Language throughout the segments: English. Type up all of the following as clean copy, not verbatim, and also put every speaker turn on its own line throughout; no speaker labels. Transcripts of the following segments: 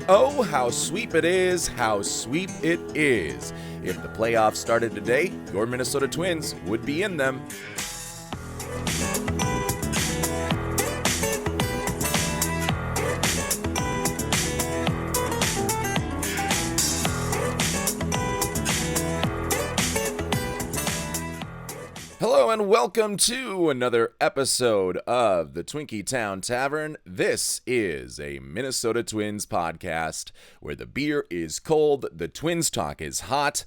Oh, how sweet it is, how sweet it is. If the playoffs started today, your Minnesota Twins would be in them. Hello and welcome to another episode of the Twinkie Town Tavern. This is a Minnesota Twins podcast where the beer is cold, the Twins talk is hot,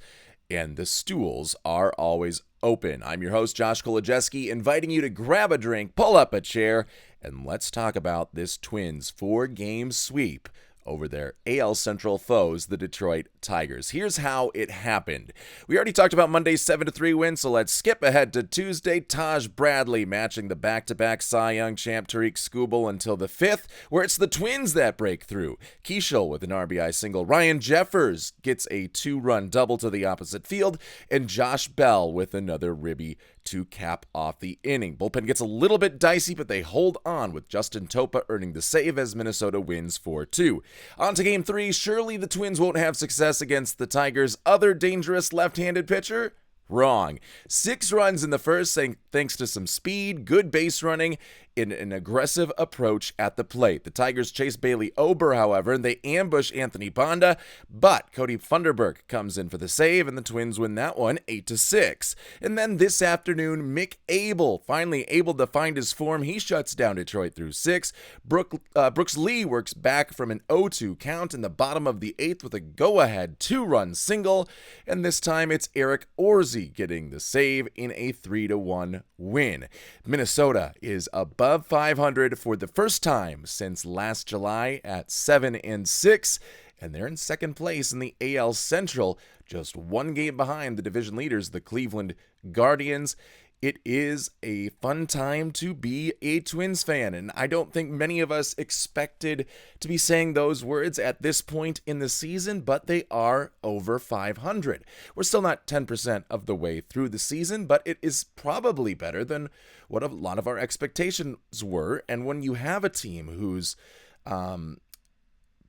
and the stools are always open. I'm your host, Josh Kolojeski, inviting you to grab a drink, pull up a chair, and let's talk about this Twins 4-game sweep over their AL Central foes, the Detroit Tigers. Here's how it happened. We already talked about Monday's 7-3 win, so let's skip ahead to Tuesday. Taj Bradley matching the back-to-back Cy Young champ Tarik Skubal until the 5th, where it's the Twins that break through. Keishel with an RBI single. Ryan Jeffers gets a 2-run double to the opposite field, and Josh Bell with another ribby to cap off the inning. Bullpen gets a little bit dicey, but they hold on with Justin Topa earning the save as Minnesota wins 4-2. On to Game 3, surely the Twins won't have success against the Tigers' other dangerous left-handed pitcher? Wrong. 6 runs in the first, thanks to some speed, good base running, and an aggressive approach at the plate. The Tigers chase Bailey Ober, however, and they ambush Anthony Banda, but Cody Funderburk comes in for the save, and the Twins win that one 8-6. And then this afternoon, Mick Abel finally able to find his form. He shuts down Detroit through 6. Brooks Lee works back from an 0-2 count in the bottom of the 8th with a go-ahead 2-run single, and this time it's Eric Orsi getting the save in a 3-1 win. Minnesota is above 500 for the first time since last July at 7-6, and they're in second place in the AL Central, just 1 game behind the division leaders, the Cleveland Guardians. It is a fun time to be a Twins fan, and I don't think many of us expected to be saying those words at this point in the season, but they are over 500. We're still not 10% of the way through the season, but it is probably better than what a lot of our expectations were, and when you have a team whose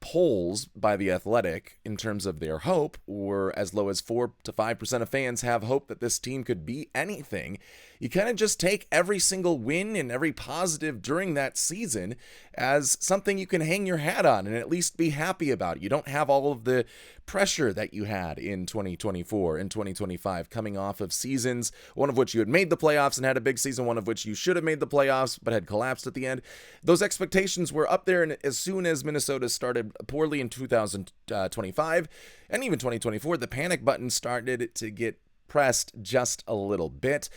polls by The Athletic in terms of their hope were as low as 4 to 5% of fans have hope that this team could be anything. You kind of just take every single win and every positive during that season as something you can hang your hat on and at least be happy about. You don't have all of the pressure that you had in 2024 and 2025 coming off of seasons, one of which you had made the playoffs and had a big season, one of which you should have made the playoffs but had collapsed at the end. Those expectations were up there, and as soon as Minnesota started poorly in 2025 and even 2024, the panic button started to get pressed just a little bit.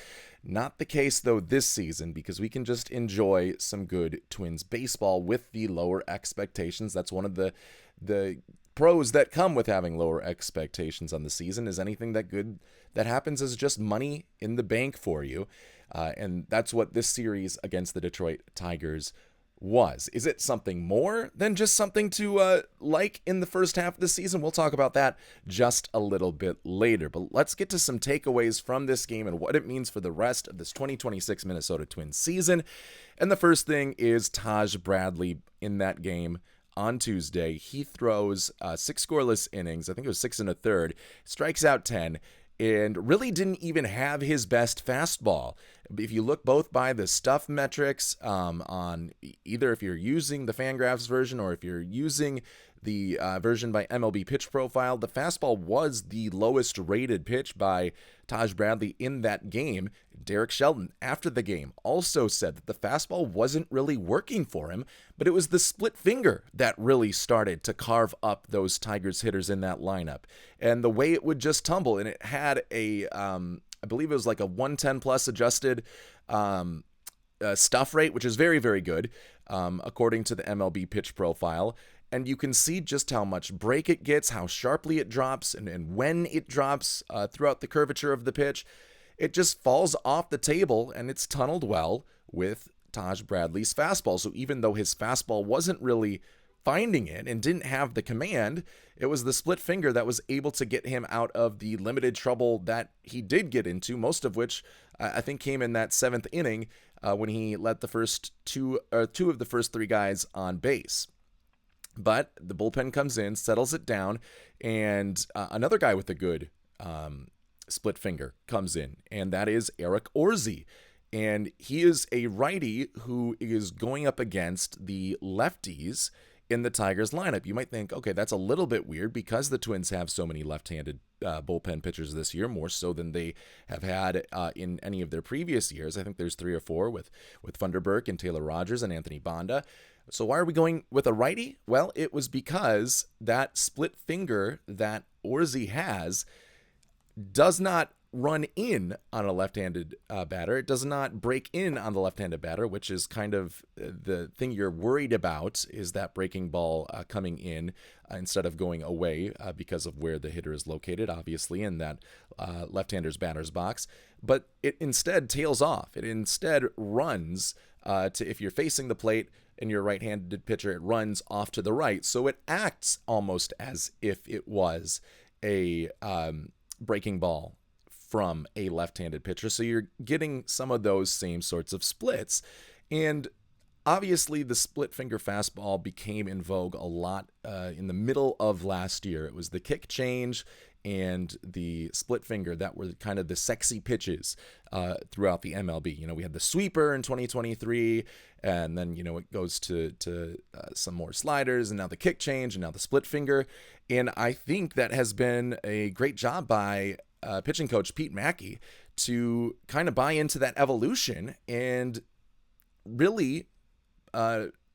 Not the case, though, this season, because we can just enjoy some good Twins baseball with the lower expectations. That's one of the pros that come with having lower expectations on the season, is anything that good that happens is just money in the bank for you. And that's what this series against the Detroit Tigers was. Is it something more than just something to like in the first half of the season? We'll talk about that just a little bit later. But let's get to some takeaways from this game and what it means for the rest of this 2026 Minnesota Twins season. And the first thing is Taj Bradley in that game on Tuesday. He throws 6 scoreless innings. I think it was 6 1/3, strikes out 10, and really didn't even have his best fastball. If you look both by the stuff metrics on either if you're using the Fangraphs version or if you're using the version by MLB Pitch Profile, the fastball was the lowest rated pitch by Taj Bradley in that game. Derek Shelton, after the game, also said that the fastball wasn't really working for him, but it was the split finger that really started to carve up those Tigers hitters in that lineup. And the way it would just tumble, and it had a, I believe it was like a 110 plus adjusted stuff rate, which is very, very good, according to the MLB Pitch Profile. And you can see just how much break it gets, how sharply it drops, and when it drops throughout the curvature of the pitch. It just falls off the table, and it's tunneled well with Taj Bradley's fastball. So even though his fastball wasn't really finding it and didn't have the command, it was the split finger that was able to get him out of the limited trouble that he did get into, most of which I think came in that 7th inning when he let the first two of the first 3 guys on base. But the bullpen comes in, settles it down, and another guy with a good split finger comes in, and that is Eric Orzi. And he is a righty who is going up against the lefties in the Tigers lineup. You might think, okay, that's a little bit weird because the Twins have so many left-handed bullpen pitchers this year, more so than they have had in any of their previous years. I think there's 3 or 4 with Funderburk and Taylor Rogers and Anthony Banda. So why are we going with a righty? Well, it was because that split finger that Orzi has does not run in on a left-handed batter. It does not break in on the left-handed batter, which is kind of the thing you're worried about, is that breaking ball coming in instead of going away because of where the hitter is located, obviously, in that left-hander's batter's box. But it instead tails off. It instead runs to, if you're facing the plate and you're a right-handed pitcher, it runs off to the right. So it acts almost as if it was a breaking ball from a left-handed pitcher. So you're getting some of those same sorts of splits. And obviously the split finger fastball became in vogue a lot in the middle of last year. It was the kick change and the split finger that were kind of the sexy pitches throughout the MLB. You know, we had the sweeper in 2023, and then, you know, it goes to some more sliders, and now the kick change, and now the split finger. And I think that has been a great job by pitching coach Pete Mackey to kind of buy into that evolution and really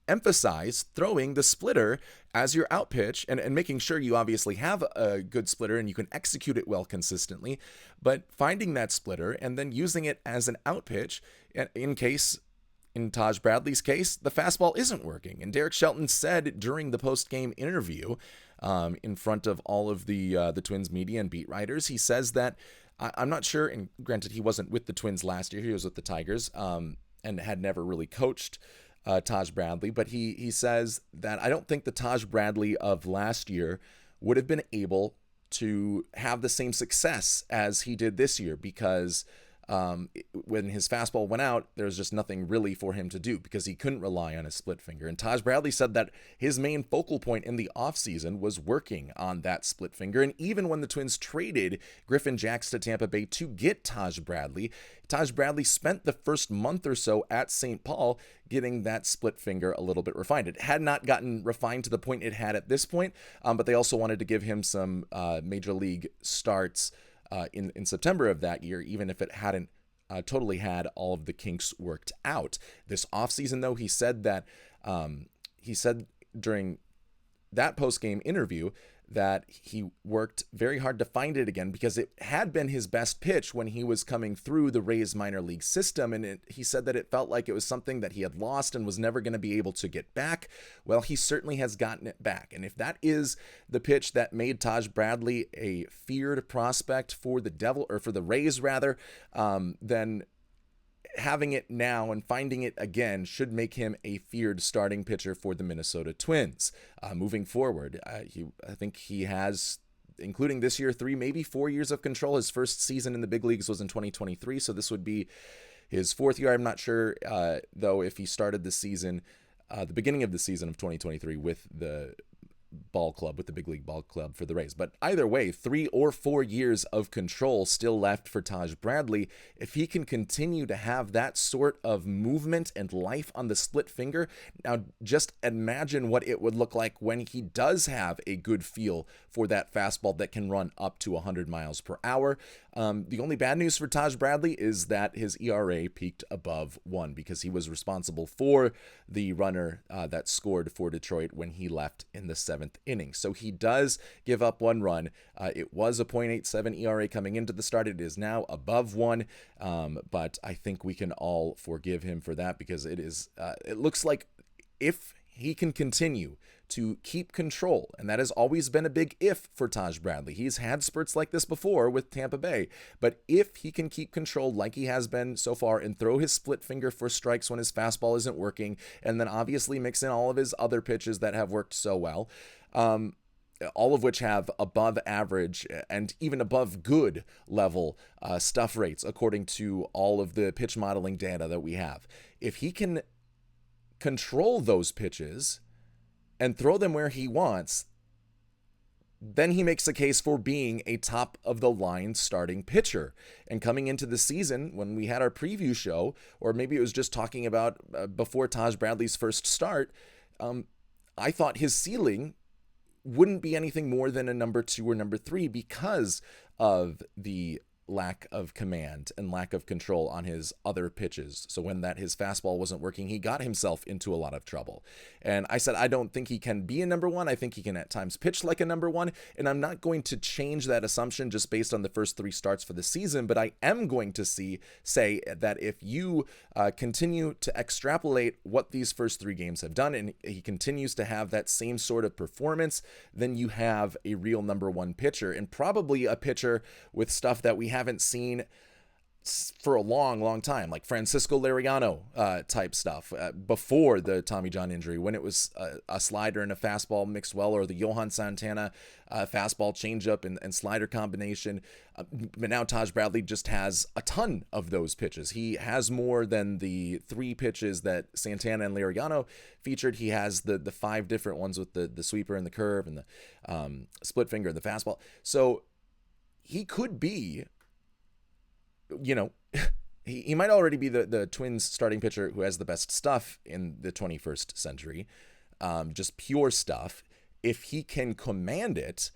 emphasize throwing the splitter as your out pitch and making sure you obviously have a good splitter and you can execute it well consistently, but finding that splitter and then using it as an out pitch in case, in Taj Bradley's case, the fastball isn't working. And Derek Shelton said during the post-game interview in front of all of the Twins media and beat writers, he says that, I'm not sure, and granted he wasn't with the Twins last year, he was with the Tigers and had never really coached Taj Bradley, but he says that I don't think the Taj Bradley of last year would have been able to have the same success as he did this year because when his fastball went out, there was just nothing really for him to do because he couldn't rely on his split finger. And Taj Bradley said that his main focal point in the offseason was working on that split finger. And even when the Twins traded Griffin Jacks to Tampa Bay to get Taj Bradley spent the first month or so at St. Paul getting that split finger a little bit refined. It had not gotten refined to the point it had at this point, but they also wanted to give him some major league starts in September of that year, even if it hadn't totally had all of the kinks worked out. This offseason, though, he said during that post-game interview that he worked very hard to find it again because it had been his best pitch when he was coming through the Rays minor league system. And he said that it felt like it was something that he had lost and was never going to be able to get back. Well, he certainly has gotten it back. And if that is the pitch that made Taj Bradley a feared prospect for the Rays rather, then having it now and finding it again should make him a feared starting pitcher for the Minnesota Twins moving forward. I think he has, including this year, 3, maybe 4 years of control. His first season in the big leagues was in 2023, so this would be his 4th year. I'm not sure, though, if he started the season, the beginning of the season of 2023 with the big league ball club for the Rays. But either way, 3 or 4 years of control still left for Taj Bradley. If he can continue to have that sort of movement and life on the split finger, now just imagine what it would look like when he does have a good feel for that fastball that can run up to 100 miles per hour. The only bad news for Taj Bradley is that his ERA peaked above 1 because he was responsible for the runner that scored for Detroit when he left in the 7th inning. So he does give up 1 run. It was a .87 ERA coming into the start. It is now above 1, but I think we can all forgive him for that because it looks like if he can continue to keep control, and that has always been a big if for Taj Bradley. He's had spurts like this before with Tampa Bay, but if he can keep control like he has been so far and throw his split finger for strikes when his fastball isn't working, and then obviously mix in all of his other pitches that have worked so well, all of which have above average and even above good level stuff rates according to all of the pitch modeling data that we have. If he can control those pitches and throw them where he wants, then he makes a case for being a top of the line starting pitcher. And coming into the season, when we had our preview show, or maybe it was just talking about before Taj Bradley's first start, I thought his ceiling wouldn't be anything more than a number 2 or number 3 because of the lack of command and lack of control on his other pitches. So when his fastball wasn't working, he got himself into a lot of trouble. And I said, I don't think he can be a number 1. I think he can at times pitch like a number 1. And I'm not going to change that assumption just based on the first 3 starts for the season. But I am going to say that if you continue to extrapolate what these first 3 games have done, and he continues to have that same sort of performance, then you have a real number 1 pitcher, and probably a pitcher with stuff that we haven't seen for a long time, like Francisco Liriano type stuff before the Tommy John injury, when it was a slider and a fastball mixed well, or the Johan Santana fastball changeup and slider combination. But now Taj Bradley just has a ton of those pitches. He has more than the 3 pitches that Santana and Liriano featured. He has the 5 different ones with the sweeper and the curve and the split finger and the fastball. So he could be, he might already be the Twins starting pitcher who has the best stuff in the 21st century, just pure stuff. If he can command it,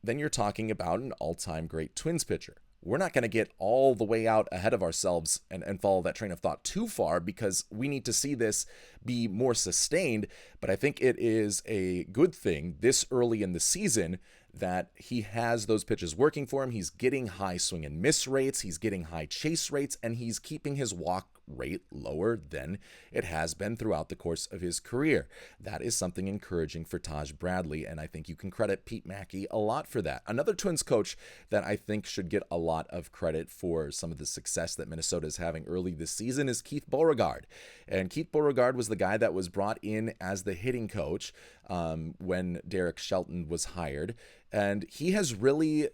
then you're talking about an all-time great Twins pitcher. We're not going to get all the way out ahead of ourselves and follow that train of thought too far, because we need to see this be more sustained. But I think it is a good thing this early in the season that he has those pitches working for him. He's getting high swing and miss rates, he's getting high chase rates, and he's keeping his walk rate lower than it has been throughout the course of his career. That is something encouraging for Taj Bradley, and I think you can credit Pete Mackey a lot for that. Another Twins coach that I think should get a lot of credit for some of the success that Minnesota is having early this season is Keith Beauregard. And Keith Beauregard was the guy that was brought in as the hitting coach when Derek Shelton was hired. And he has really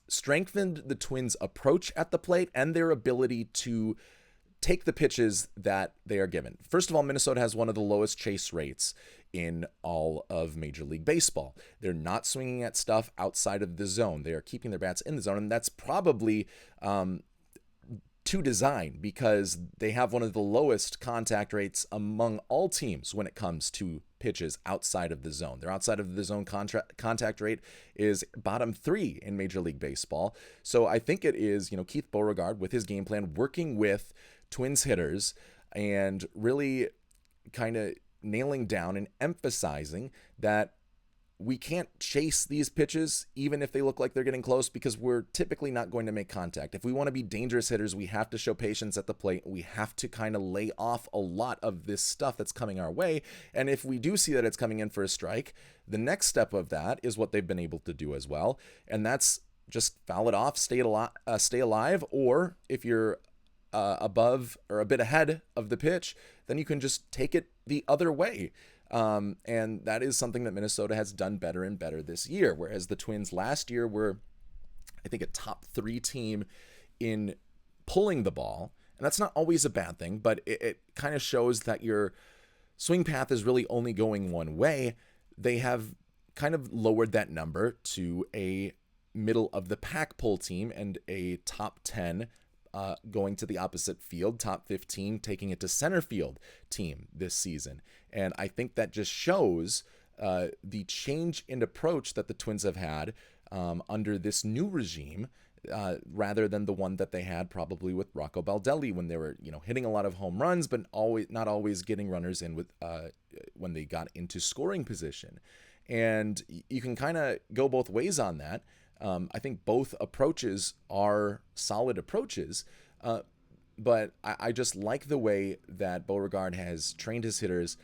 strengthened the Twins' approach at the plate and their ability to take the pitches that they are given. First of all, Minnesota has one of the lowest chase rates in all of Major League Baseball. They're not swinging at stuff outside of the zone. They are keeping their bats in the zone, and that's probably to design, because they have one of the lowest contact rates among all teams when it comes to pitches outside of the zone. Their outside of the zone contact rate is bottom 3 in Major League Baseball. So I think it is, Keith Beauregard with his game plan, working with Twins hitters and really kind of nailing down and emphasizing that we can't chase these pitches even if they look like they're getting close, because we're typically not going to make contact. If we want to be dangerous hitters, we have to show patience at the plate. We have to kind of lay off a lot of this stuff that's coming our way. And if we do see that it's coming in for a strike, the next step of that is what they've been able to do as well. And that's just foul it off, stay alive. Or if you're above or a bit ahead of the pitch, then you can just take it the other way. And that is something that Minnesota has done better and better this year, whereas the Twins last year were, I think, a top 3 team in pulling the ball. And that's not always a bad thing, but it kind of shows that your swing path is really only going one way. They have kind of lowered that number to a middle of the pack pull team and a top 10 going to the opposite field, top 15 taking it to center field team this season. And I think that just shows the change in approach that the Twins have had under this new regime, rather than the one that they had probably with Rocco Baldelli, when they were, hitting a lot of home runs, but not always getting runners in with when they got into scoring position. And you can kind of go both ways on that. I think both approaches are solid approaches, but I just like the way that Beauregard has trained his hitters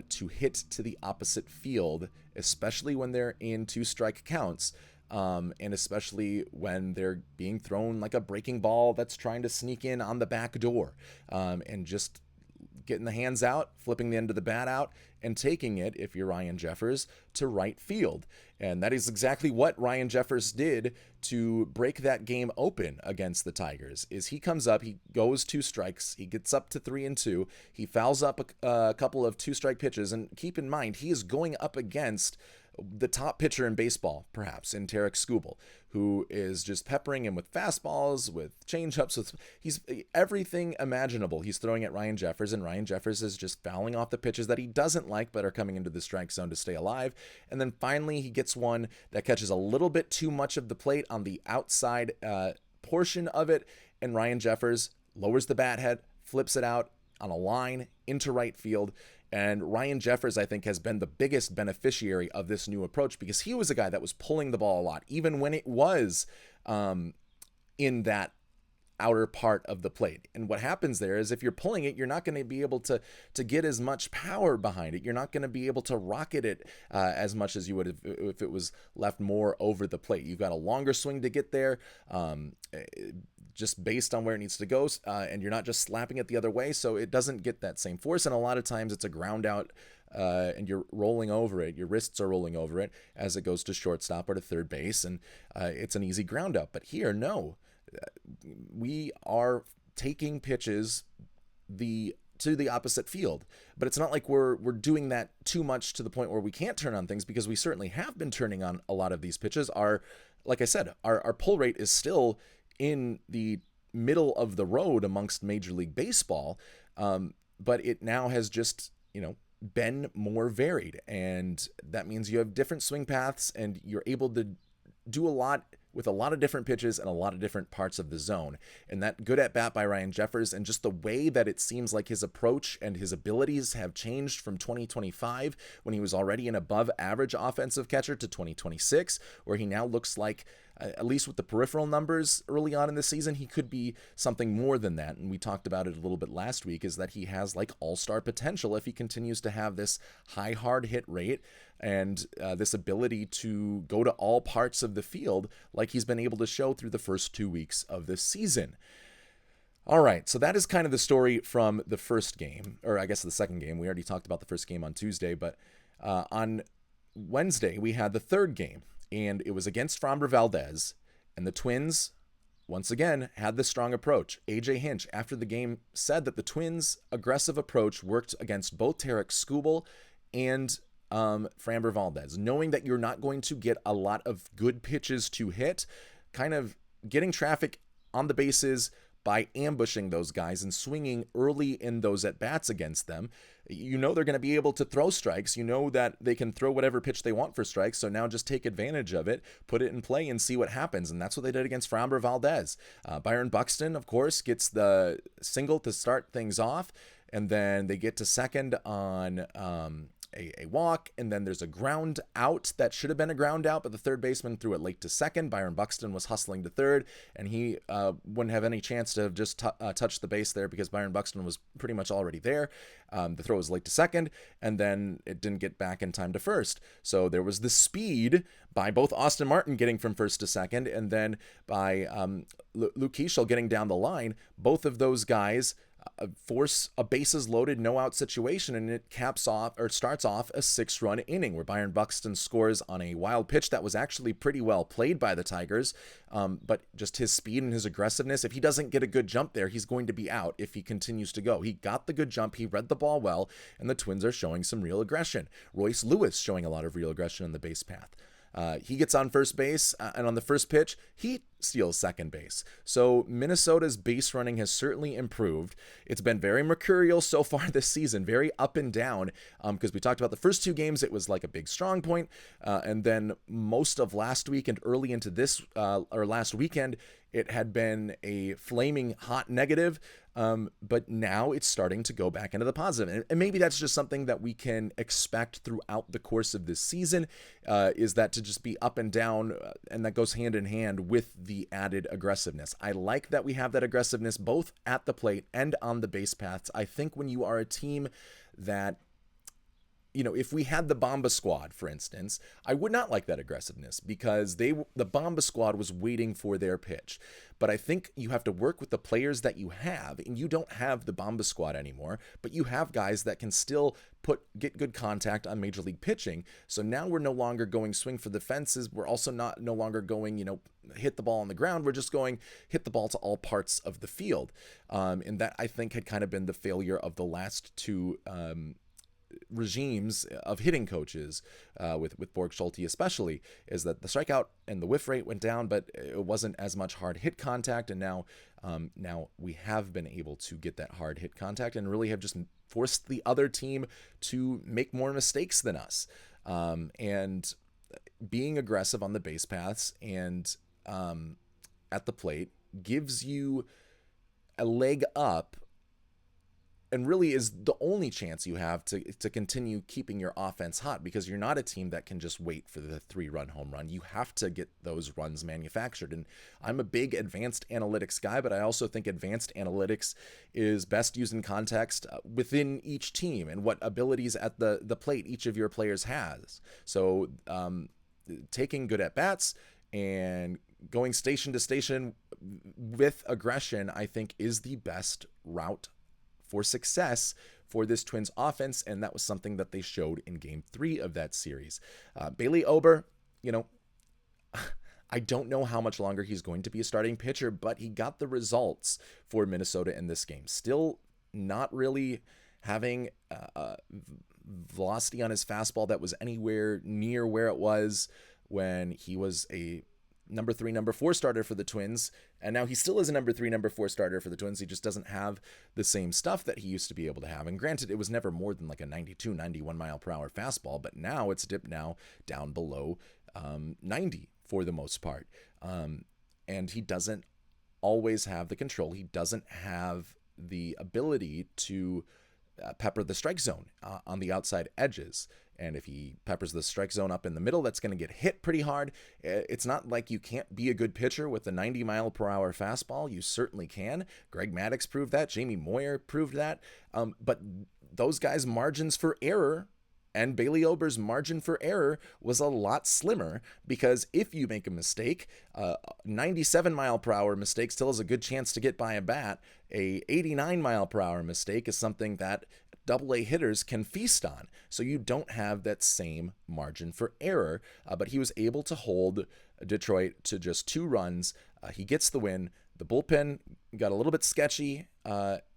to hit to the opposite field, especially when they're in 2-strike counts, and especially when they're being thrown like a breaking ball that's trying to sneak in on the back door, and just getting the hands out, flipping the end of the bat out, and taking it, if you're Ryan Jeffers, to right field. And that is exactly what Ryan Jeffers did to break that game open against the Tigers. Is he comes up, he goes 2 strikes, he gets up to 3-2, he fouls up a couple of 2-strike pitches, and keep in mind, he is going up against the top pitcher in baseball, perhaps, in Tarik Skubal, who is just peppering him with fastballs, with changeups, he's everything imaginable. He's throwing at Ryan Jeffers, and Ryan Jeffers is just fouling off the pitches that he doesn't like but are coming into the strike zone to stay alive. And then finally he gets one that catches a little bit too much of the plate on the outside portion of it, and Ryan Jeffers lowers the bat head, flips it out on a line into right field. And Ryan Jeffers, I think, has been the biggest beneficiary of this new approach, because he was a guy that was pulling the ball a lot, even when it was in that outer part of the plate. And what happens there is, if you're pulling it, you're not going to be able to get as much power behind it. You're not going to be able to rocket it as much as you would if it was left more over the plate. You've got a longer swing to get there, just based on where it needs to go, and you're not just slapping it the other way, so it doesn't get that same force. And a lot of times it's a ground out, and you're rolling over it. Your wrists are rolling over it as it goes to shortstop or to third base, and it's an easy ground out. But here, no. We are taking pitches to the opposite field, but it's not like we're doing that too much to the point where we can't turn on things, because we certainly have been turning on a lot of these pitches. Like I said, our pull rate is still in the middle of the road amongst Major League Baseball, but it now has just been more varied, and that means you have different swing paths, and you're able to do a lot with a lot of different pitches and a lot of different parts of the zone. And that good at bat by Ryan Jeffers, and just the way that it seems like his approach and his abilities have changed from 2025, when he was already an above average offensive catcher, to 2026, where he now looks like, at least with the peripheral numbers early on in the season, he could be something more than that. And we talked about it a little bit last week, is that he has like all-star potential if he continues to have this high hard hit rate and this ability to go to all parts of the field like he's been able to show through the first 2 weeks of this season. All right, so that is kind of the story from the first game, or I guess the second game. We already talked about the first game on Tuesday, but on Wednesday we had the third game, and it was against Framber Valdez, and the Twins once again had this strong approach. AJ Hinch, after the game, said that the Twins' aggressive approach worked against both Tarik Skubal and Framber Valdez, knowing that you're not going to get a lot of good pitches to hit, kind of getting traffic on the bases by ambushing those guys and swinging early in those at-bats against them. They're going to be able to throw strikes. That they can throw whatever pitch they want for strikes, so now just take advantage of it, put it in play, and see what happens. And that's what they did against Framber Valdez. Byron Buxton, of course, gets the single to start things off, and then they get to second on a walk, and then there's a ground out that should have been a ground out, but the third baseman threw it late to second. Byron Buxton was hustling to third, and he wouldn't have any chance to have just touched the base there, because Byron Buxton was pretty much already there. The throw was late to second, and then it didn't get back in time to first. So there was the speed by both Austin Martin getting from first to second, and then by Luke Keeschel getting down the line. Both of those guys force a bases loaded, no out situation, and it starts off a 6-run inning where Byron Buxton scores on a wild pitch that was actually pretty well played by the Tigers, but just his speed and his aggressiveness, if he doesn't get a good jump there, he's going to be out if he continues to go. He got the good jump, he read the ball well, and the Twins are showing some real aggression. Royce Lewis showing a lot of real aggression in the base path. He gets on first base, and on the first pitch, he steals second base. So Minnesota's base running has certainly improved. It's been very mercurial so far this season, very up and down, because we talked about the first 2 games, it was like a big strong point, and then most of last week and early into this, or last weekend, it had been a flaming hot negative, but now it's starting to go back into the positive. And maybe that's just something that we can expect throughout the course of this season, is that to just be up and down, and that goes hand in hand with the added aggressiveness. I like that we have that aggressiveness both at the plate and on the base paths. I think when you are a team that if we had the Bomba Squad, for instance, I would not like that aggressiveness because the Bomba Squad was waiting for their pitch. But I think you have to work with the players that you have, and you don't have the Bomba Squad anymore, but you have guys that can still get good contact on major league pitching. So now we're no longer going swing for the fences. We're also no longer going, hit the ball on the ground. We're just going hit the ball to all parts of the field. And that, I think, had kind of been the failure of the last two regimes of hitting coaches, with Borg Schulte especially, is that the strikeout and the whiff rate went down, but it wasn't as much hard hit contact. And now we have been able to get that hard hit contact and really have just forced the other team to make more mistakes than us. And being aggressive on the base paths and at the plate gives you a leg up, and really is the only chance you have to continue keeping your offense hot, because you're not a team that can just wait for the 3-run home run. You have to get those runs manufactured. And I'm a big advanced analytics guy, but I also think advanced analytics is best used in context within each team and what abilities at the plate each of your players has. So taking good at-bats and going station to station with aggression, I think, is the best route for success for this Twins offense, and that was something that they showed in Game 3 of that series. Bailey Ober, I don't know how much longer he's going to be a starting pitcher, but he got the results for Minnesota in this game. Still not really having velocity on his fastball that was anywhere near where it was when he was a number 3, number 4 starter for the Twins. And now he still is a number 3, number 4 starter for the Twins. He just doesn't have the same stuff that he used to be able to have. And granted, it was never more than like a 92, 91 mile per hour fastball, but now it's dipped down below 90 for the most part. And he doesn't always have the control. He doesn't have the ability to pepper the strike zone on the outside edges. And if he peppers the strike zone up in the middle, that's going to get hit pretty hard. It's not like you can't be a good pitcher with a 90 mile per hour fastball. You certainly can. Greg Maddux proved that. Jamie Moyer proved that. But those guys' margins for error and Bailey Ober's margin for error was a lot slimmer, because if you make a mistake, 97 mile per hour mistake still has a good chance to get by a bat. A 89 mile per hour mistake is something that AA hitters can feast on. So you don't have that same margin for error, but he was able to hold Detroit to just 2 runs. He gets the win. The bullpen got a little bit sketchy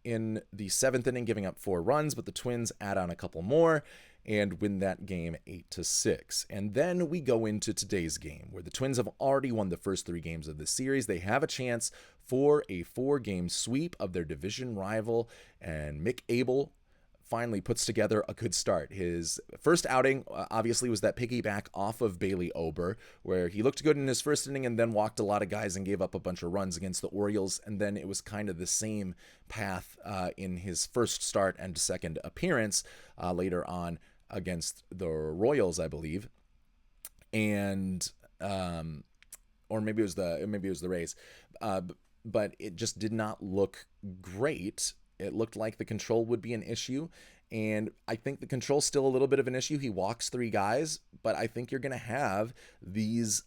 in the 7th inning, giving up 4 runs, but the Twins add on a couple more and win that game 8-6. And then we go into today's game, where the Twins have already won the first 3 games of the series. They have a chance for a 4-game sweep of their division rival, and Mick Abel finally puts together a good start. His first outing obviously was that piggyback off of Bailey Ober, where he looked good in his first inning and then walked a lot of guys and gave up a bunch of runs against the Orioles. And then it was kind of the same path in his first start and second appearance later on against the Royals, I believe. And or maybe it was the Rays. But it just did not look great. It looked like the control would be an issue, and I think the control's still a little bit of an issue. He walks 3 guys, but I think you're going to have these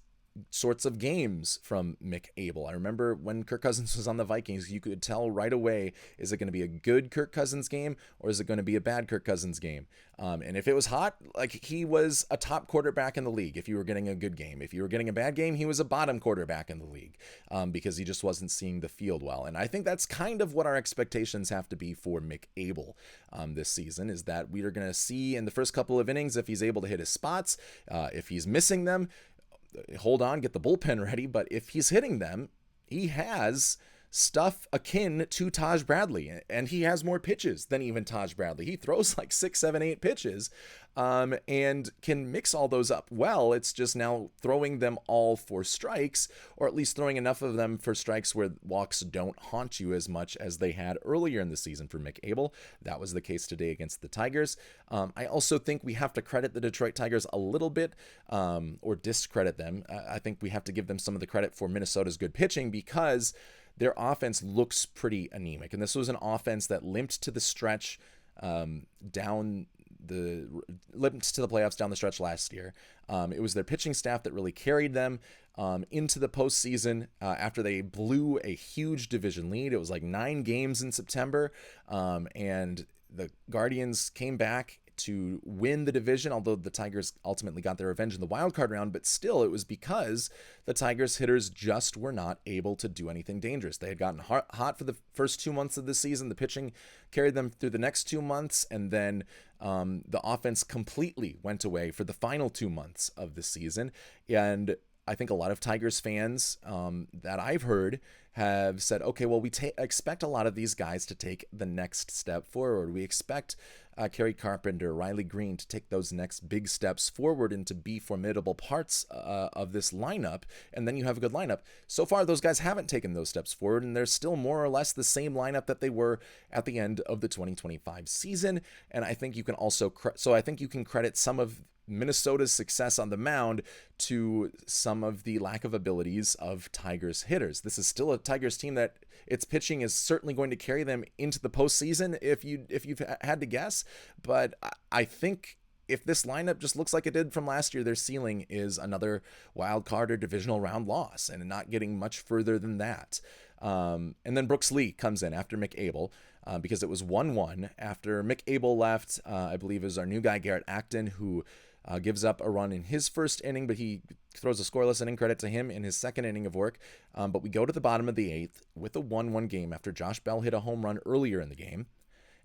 sorts of games from Mick Abel. I remember when Kirk Cousins was on the Vikings, you could tell right away, is it going to be a good Kirk Cousins game or is it going to be a bad Kirk Cousins game? And if it was hot, like, he was a top quarterback in the league if you were getting a good game. If you were getting a bad game, he was a bottom quarterback in the league because he just wasn't seeing the field well. And I think that's kind of what our expectations have to be for Mick Abel this season, is that we are going to see in the first couple of innings if he's able to hit his spots. If he's missing them, hold on, get the bullpen ready. But if he's hitting them, he has stuff akin to Taj Bradley, and he has more pitches than even Taj Bradley. He throws like 6, 7, 8 pitches and can mix all those up well. It's just now throwing them all for strikes, or at least throwing enough of them for strikes where walks don't haunt you as much as they had earlier in the season for Mick Abel. That was the case today against the Tigers. I also think we have to credit the Detroit Tigers a little bit, or discredit them. I think we have to give them some of the credit for Minnesota's good pitching, because their offense looks pretty anemic. And this was an offense that limped to the stretch down limped to the playoffs down the stretch last year. It was their pitching staff that really carried them into the postseason after they blew a huge division lead. It was like 9 games in September, and the Guardians came back to win the division, although the Tigers ultimately got their revenge in the wild card round. But still, it was because the Tigers hitters just were not able to do anything dangerous. They had gotten hot for the first 2 months of the season. The pitching carried them through the next 2 months, and then the offense completely went away for the final 2 months of the season. And I think a lot of Tigers fans that I've heard have said, okay, well, we expect a lot of these guys to take the next step forward. We expect Kerry Carpenter, Riley Green to take those next big steps forward and to be formidable parts of this lineup, and then you have a good lineup. So far, those guys haven't taken those steps forward, and they're still more or less the same lineup that they were at the end of the 2025 season. And I think you can also, I think you can credit some of Minnesota's success on the mound to some of the lack of abilities of Tigers hitters. This is still a Tigers team that its pitching is certainly going to carry them into the postseason if you've had to guess. But I think if this lineup just looks like it did from last year, their ceiling is another wild card or divisional round loss and not getting much further than that. And then Brooks Lee comes in after Mick Abel. Because it was 1-1 after Mick Abel left. I believe it was our new guy, Garrett Acton, who gives up a run in his first inning, but he throws a scoreless inning. Credit to him in his second inning of work. But we go to the bottom of the 8th with a 1-1 game after Josh Bell hit a home run earlier in the game.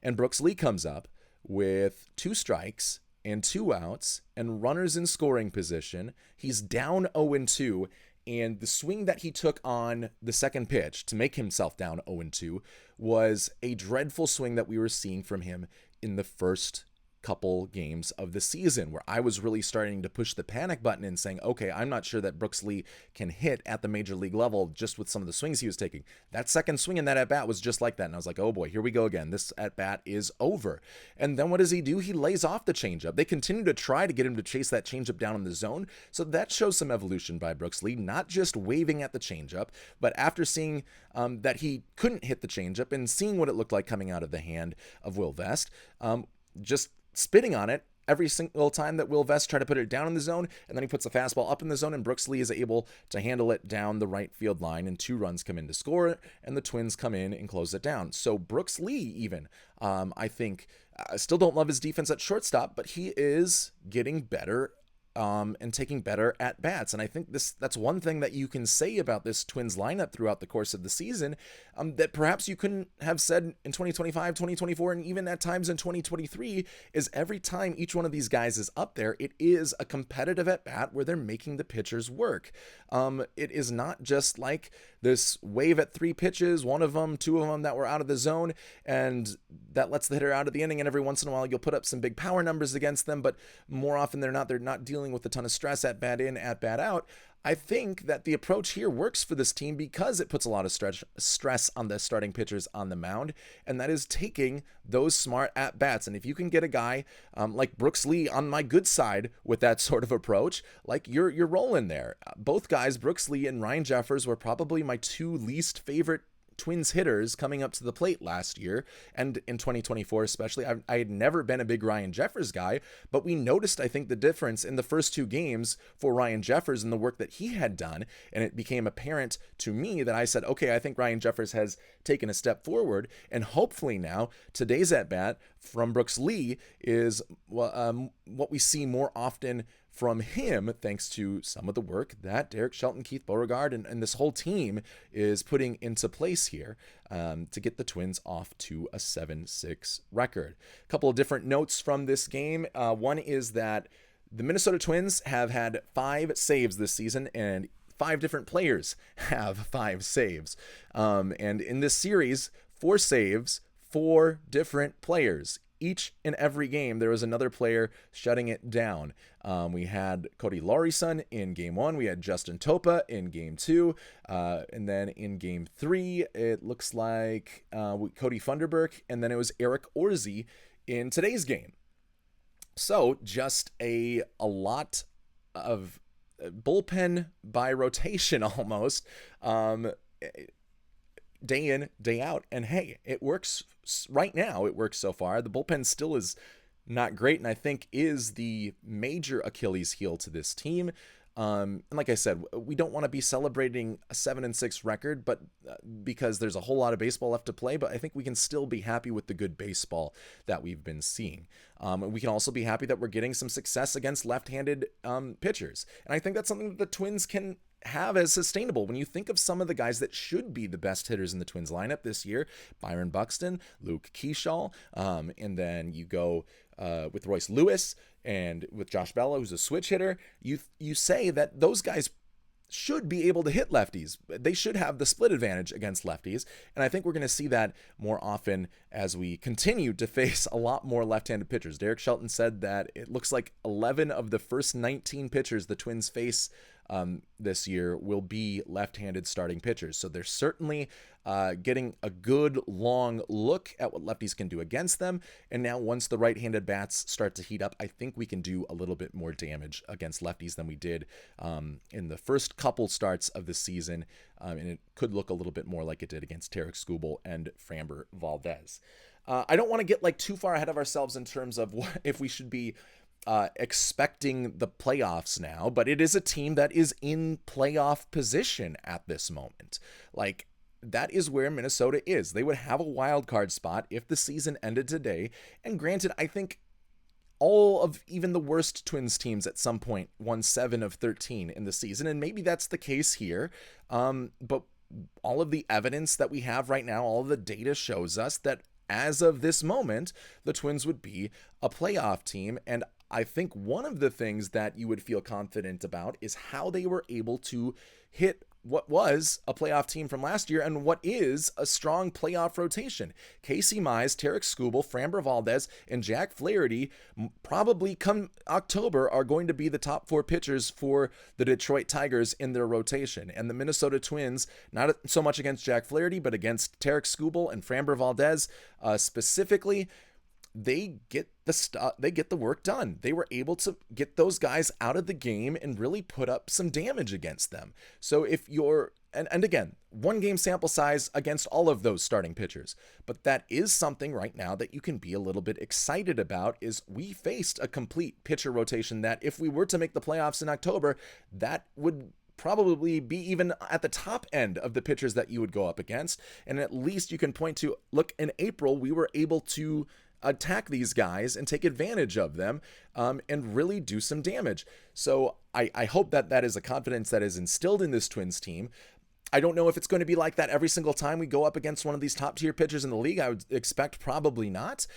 And Brooks Lee comes up with 2 strikes and 2 outs and runners in scoring position. He's down 0-2. And the swing that he took on the second pitch to make himself down 0-2 was a dreadful swing that we were seeing from him in the first couple games of the season, where I was really starting to push the panic button and saying, okay, I'm not sure that Brooks Lee can hit at the major league level just with some of the swings he was taking. That second swing in that at-bat was just like that. And I was like, oh boy, here we go again. This at-bat is over. And then what does he do? He lays off the changeup. They continue to try to get him to chase that changeup down in the zone. So that shows some evolution by Brooks Lee, not just waving at the changeup, but after seeing that he couldn't hit the changeup and seeing what it looked like coming out of the hand of Will Vest, just spitting on it every single time that Will Vest tried to put it down in the zone, and then he puts the fastball up in the zone, and Brooks Lee is able to handle it down the right field line, and 2 runs come in to score it, and the Twins come in and close it down. So Brooks Lee even, I think, I still don't love his defense at shortstop, but he is getting better and taking better at bats. And I think that's one thing that you can say about this Twins lineup throughout the course of the season that perhaps you couldn't have said in 2025, 2024, and even at times in 2023, is every time each one of these guys is up there, it is a competitive at bat where they're making the pitchers work. It is not just like this wave at 3 pitches, 1 of them, 2 of them that were out of the zone, and that lets the hitter out of the inning, and every once in a while you'll put up some big power numbers against them, but more often than not, they're not dealing with a ton of stress at bat in, at bat out. I think that the approach here works for this team because it puts a lot of stress on the starting pitchers on the mound, and that is taking those smart at-bats. And if you can get a guy like Brooks Lee on my good side with that sort of approach, like you're rolling there. Both guys, Brooks Lee and Ryan Jeffers, were probably my 2 least favorite Twins hitters coming up to the plate last year, and in 2024 especially. I had never been a big Ryan Jeffers guy, but we noticed, I think, the difference in the first 2 games for Ryan Jeffers and the work that he had done, and it became apparent to me that I said, okay, I think Ryan Jeffers has taken a step forward, and hopefully now today's at-bat from Brooks Lee is what we see more often from him, thanks to some of the work that Derek Shelton, Keith Beauregard, and this whole team is putting into place here to get the Twins off to a 7-6 record. A couple of different notes from this game. One is that the Minnesota Twins have had 5 saves this season, and 5 different players have 5 saves. And in this series, 4 saves, 4 different players. Each and every game, there was another player shutting it down. We had Cody Laurisson in Game 1. We had Justin Topa in Game 2. And then in Game 3, it looks like Cody Funderburk. And then it was Eric Orzi in today's game. So just a lot of bullpen by rotation almost. Day in, day out. And hey, it works right now. It works so far. The bullpen still is not great, and I think is the major Achilles heel to this team. And like I said, we don't want to be celebrating a 7-6 record, but because there's a whole lot of baseball left to play, but I think we can still be happy with the good baseball that we've been seeing. And we can also be happy that we're getting some success against left-handed pitchers. And I think that's something that the Twins can have as sustainable. When you think of some of the guys that should be the best hitters in the Twins lineup this year, Byron Buxton, Luke Keeschall, and then you go with Royce Lewis and with Josh Bella, who's a switch hitter, you say that those guys should be able to hit lefties. They should have the split advantage against lefties, and I think we're going to see that more often as we continue to face a lot more left-handed pitchers. Derek Shelton said that it looks like 11 of the first 19 pitchers the Twins face this year will be left-handed starting pitchers. So they're certainly getting a good long look at what lefties can do against them. And now once the right-handed bats start to heat up, I think we can do a little bit more damage against lefties than we did in the first couple starts of the season. And it could look a little bit more like it did against Tarik, Skubal, and Framber Valdez. I don't want to get too far ahead of ourselves in terms of if we should be expecting the playoffs now, but it is a team that is in playoff position at this moment. That is where Minnesota is. They would have a wild card spot if the season ended today. And granted, I think all of even the worst Twins teams at some point won 7 of 13 in the season, and maybe that's the case here. But all of the evidence that we have right now, all of the data shows us that as of this moment, the Twins would be a playoff team. And I think one of the things that you would feel confident about is how they were able to hit what was a playoff team from last year and what is a strong playoff rotation. Casey Mize, Tarik Skubal, Framber Valdez, and Jack Flaherty probably come October are going to be the top 4 pitchers for the Detroit Tigers in their rotation. And the Minnesota Twins, not so much against Jack Flaherty, but against Tarik Skubal and Framber Valdez specifically, they get the work done. They were able to get those guys out of the game and really put up some damage against them. So if you're, and again, 1 game sample size against all of those starting pitchers, but that is something right now that you can be a little bit excited about. Is we faced a complete pitcher rotation that if we were to make the playoffs in October, that would probably be even at the top end of the pitchers that you would go up against. And at least you can point to, look, in April, we were able to attack these guys and take advantage of them and really do some damage. So I hope that is a confidence that is instilled in this Twins team. I don't know if it's going to be like that every single time we go up against one of these top tier pitchers in the league. I would expect probably not.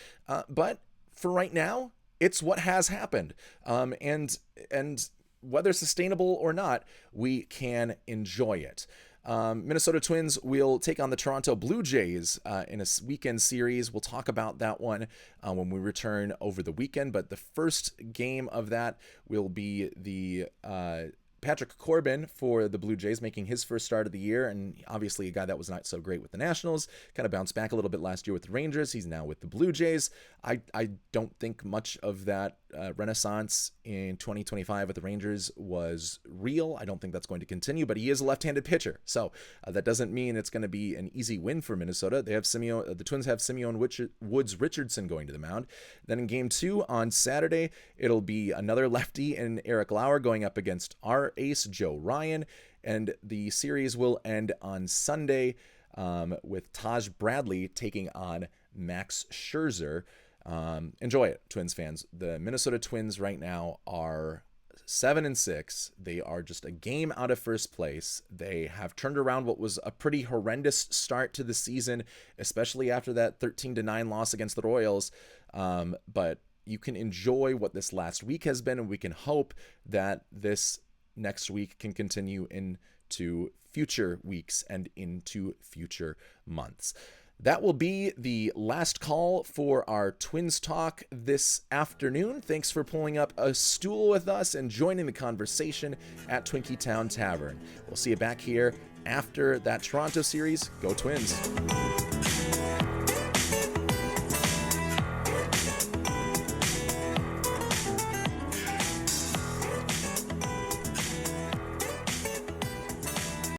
But for right now, it's what has happened. And whether sustainable or not, we can enjoy it. Minnesota Twins will take on the Toronto Blue Jays in a weekend series. We'll talk about that one when we return over the weekend. But the first game of that will be the Patrick Corbin for the Blue Jays, making his first start of the year, and obviously a guy that was not so great with the Nationals, kind of bounced back a little bit last year with the Rangers. He's now with the Blue Jays. I don't think much of that renaissance in 2025 with the Rangers was real. I don't think that's going to continue, but he is a left-handed pitcher, so that doesn't mean it's going to be an easy win for Minnesota. They have the Twins have Simeon Woods Richardson going to the mound. Then in Game 2 on Saturday, it'll be another lefty in Eric Lauer going up against our ace Joe Ryan, and the series will end on Sunday with Taj Bradley taking on Max Scherzer. Enjoy it, Twins fans. The Minnesota Twins right now are 7-6. They are just a game out of first place. They have turned around what was a pretty horrendous start to the season, especially after that 13-9 loss against the Royals. But you can enjoy what this last week has been, and we can hope that this next week can continue into future weeks and into future months. That will be the last call for our Twins talk this afternoon. Thanks for pulling up a stool with us and joining the conversation at Twinkie Town Tavern. We'll see you back here after that Toronto series. Go Twins!